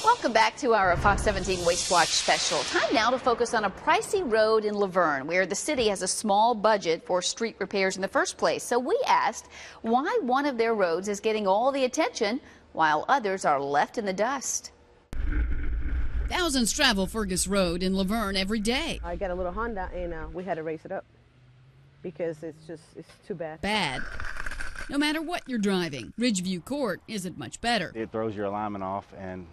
Welcome back to our Fox 17 Waste Watch special. Time now to focus on a pricey road in Laverne, where the city has a small budget for street repairs in the first place. So we asked why one of their roads is getting all the attention while others are left in the dust. Thousands travel Fergus Road in Laverne every day. I got a little Honda and we had to race it up because it's too bad. Bad. No matter what you're driving, Ridgeview Court isn't much better. It throws your alignment off and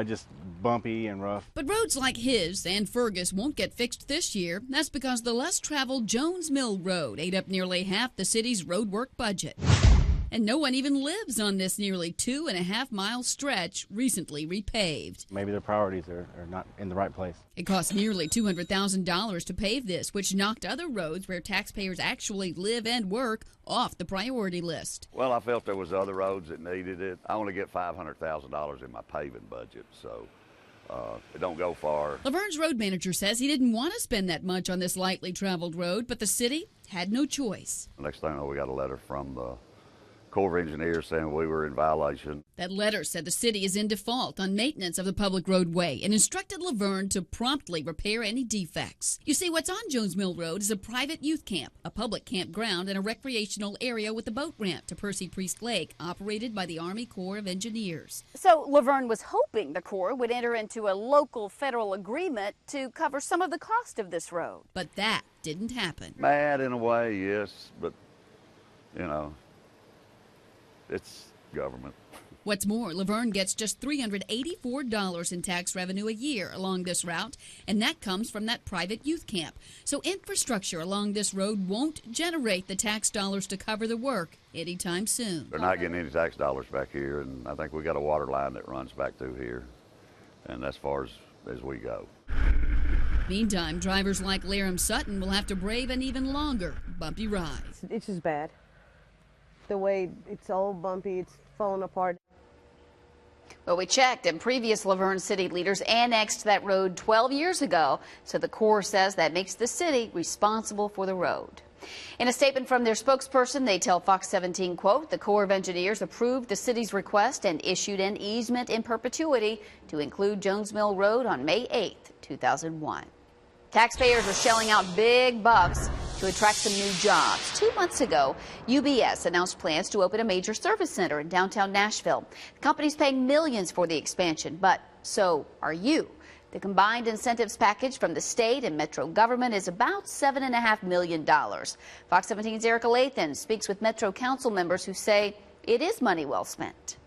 just bumpy and rough. But roads like his and Fergus won't get fixed this year. That's because the less traveled Jones Mill Road ate up nearly half the city's road work budget. And no one even lives on this nearly 2.5-mile stretch recently repaved. Maybe their priorities are not in the right place. It cost nearly $200,000 to pave this, which knocked other roads where taxpayers actually live and work off the priority list. Well, I felt there was other roads that needed it. I only get $500,000 in my paving budget, so it don't go far. Laverne's road manager says he didn't want to spend that much on this lightly traveled road, but the city had no choice. Next thing I know, we got a letter from the Corps of Engineers saying we were in violation. That letter said the city is in default on maintenance of the public roadway and instructed Laverne to promptly repair any defects. You see, what's on Jones Mill Road is a private youth camp, a public campground, and a recreational area with a boat ramp to Percy Priest Lake, operated by the Army Corps of Engineers. So Laverne was hoping the Corps would enter into a local federal agreement to cover some of the cost of this road. But that didn't happen. Mad in a way, yes, but, you know, it's government. What's more, Laverne gets just $384 in tax revenue a year along this route, and that comes from that private youth camp. So infrastructure along this road won't generate the tax dollars to cover the work anytime soon. They're not getting any tax dollars back here, and I think we got a water line that runs back through here, and that's as far as we go. Meantime, drivers like Laram Sutton will have to brave an even longer bumpy ride. It's just bad. The way it's all bumpy, it's falling apart. Well, we checked, and previous Laverne city leaders annexed that road 12 years ago, so the Corps says that makes the city responsible for the road. In a statement from their spokesperson, they tell Fox 17, quote, the Corps of Engineers approved the city's request and issued an easement in perpetuity to include Jones Mill Road on May 8, 2001. Taxpayers are shelling out big bucks to attract some new jobs. 2 months ago, UBS announced plans to open a major service center in downtown Nashville. The company's paying millions for the expansion, but so are you. The combined incentives package from the state and metro government is about $7.5 million. Fox 17's Erica Lathan speaks with Metro Council members who say it is money well spent.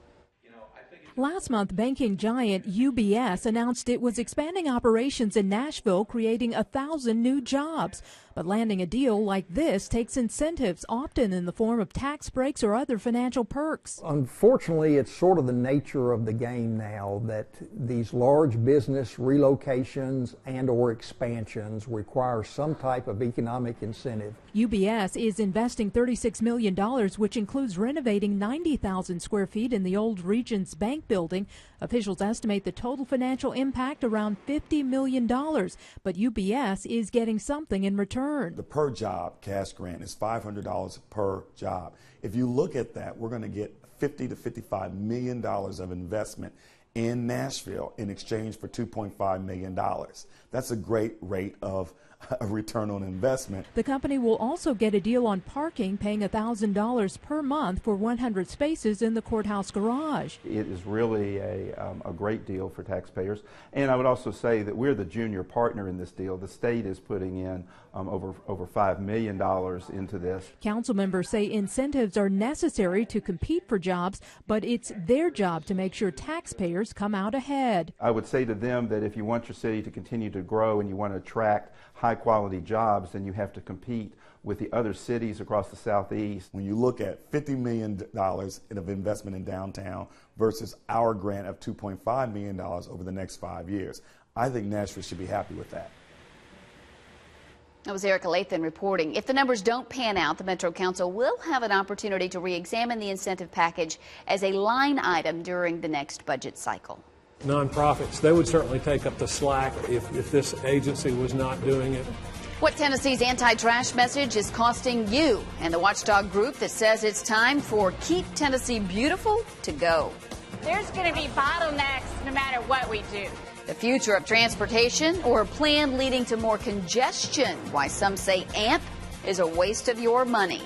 Last month, banking giant UBS announced it was expanding operations in Nashville, creating 1,000 new jobs. But landing a deal like this takes incentives, often in the form of tax breaks or other financial perks. Unfortunately, it's sort of the nature of the game now that these large business relocations and or expansions require some type of economic incentive. UBS is investing $36 million, which includes renovating 90,000 square feet in the old Regents Bank building. Officials estimate the total financial impact around $50 million, but UBS is getting something in return. The per job cash grant is $500 per job. If you look at that, we're going to get $50 to $55 million of investment in Nashville in exchange for $2.5 million. That's a great rate of a return on investment. The company will also get a deal on parking, paying $1,000 per month for 100 spaces in the courthouse garage. It is really a great deal for taxpayers. And I would also say that we're the junior partner in this deal. The state is putting in over $5 million into this. Council members say incentives are necessary to compete for jobs, but it's their job to make sure taxpayers come out ahead. I would say to them that if you want your city to continue to grow and you want to attract high-quality jobs, then you have to compete with the other cities across the southeast. When you look at $50 million of investment in downtown versus our grant of $2.5 million over the next 5 years, I think Nashville should be happy with that. That was Erica Lathan reporting. If the numbers don't pan out, the Metro Council will have an opportunity to re-examine the incentive package as a line item during the next budget cycle. Nonprofits, they would certainly take up the slack if this agency was not doing it. What Tennessee's anti-trash message is costing you and the watchdog group that says it's time for Keep Tennessee Beautiful to go. There's going to be bottlenecks no matter what we do. The future of transportation or a plan leading to more congestion. Why some say AMP is a waste of your money.